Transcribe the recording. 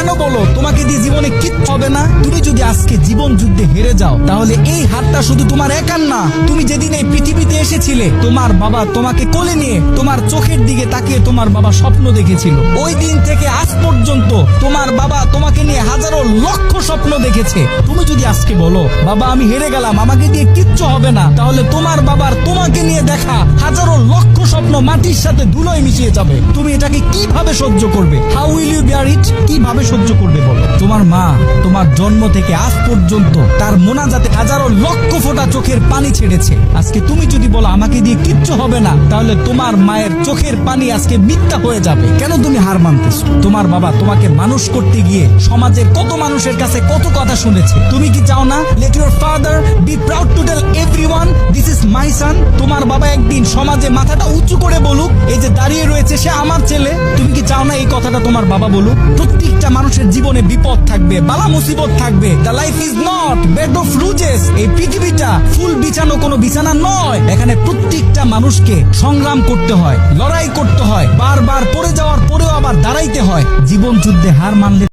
কেন বলো তোমাকে দিয়ে জীবনে কিচ্ছু হবে না? তুমি যদি আজকে জীবন যুদ্ধে হেরে যাও তাহলে এই হারটা শুধু তোমার একার না। তুমি যেদিন এই পৃথিবীতে এসেছিলে তোমার বাবা তোমাকে কোলে নিয়ে তোমার চোখের দিকে তাকিয়ে তোমার বাবা স্বপ্ন দেখেছিল। ওই দিন থেকে আজ পর্যন্ত তোমার বাবা তোমাকে নিয়ে হাজারো লক্ষ স্বপ্ন দেখেছে। তুমি যদি আজকে বলো বাবা আমি হেরে গেলাম, আমাকে দিয়ে কিচ্ছু হবে না, তাহলে তোমার বাবার তোমাকে নিয়ে দেখা হাজারো লক্ষ স্বপ্ন মাটির সাথে ধুলোয় মিশিয়ে যাবে। তুমি এটাকে কিভাবে সহ্য করবে? হাউ উইল ইউ বিয়ার ইট? কিভাবে সহ্য করবে বলো? তোমার মা তোমার জন্ম থেকে আজ পর্যন্ত তার মোনাজাতে হাজারো লক্ষ ফোঁটা চোখের পানি ছেড়েছে। আজকে তুমি যদি বলো আমাকে দিয়ে কিচ্ছু হবে না, তাহলে তোমার মায়ের চোখের পানি আজকে মিথ্যা হয়ে যাবে। কেন তুমি হার মানতেছো? তোমার বাবা তোমাকে মানুষ করতে গিয়ে সমাজের কত মানুষের কাছে কত কথা শুনেছে। তুমি কি চাও না let your father be proud to tell everyone this is my son? তোমার বাবা একদিন সমাজে মাথাটা উঁচু করে বলুক এই যে দাঁড়িয়ে রয়েছে সে আমার ছেলে। তুমি কি চাও না এই কথাটা তোমার বাবা বলুক? প্রত্যেকটা মানুষের জীবনে বিপদ থাকবে, বালা মুসিবত থাকবে। The life is not bed of roses. এই পৃথিবীটা ফুল বিছানো কোনো বিছানা নয়। এখানে প্রত্যেকটা মানুষকে সংগ্রাম করতে হয়, লড়াই করতে হয়, বারবার পড়ে যাওয়ার পরেও আবার দাঁড়াইতে হয়। জীবন যুদ্ধে হার মানলে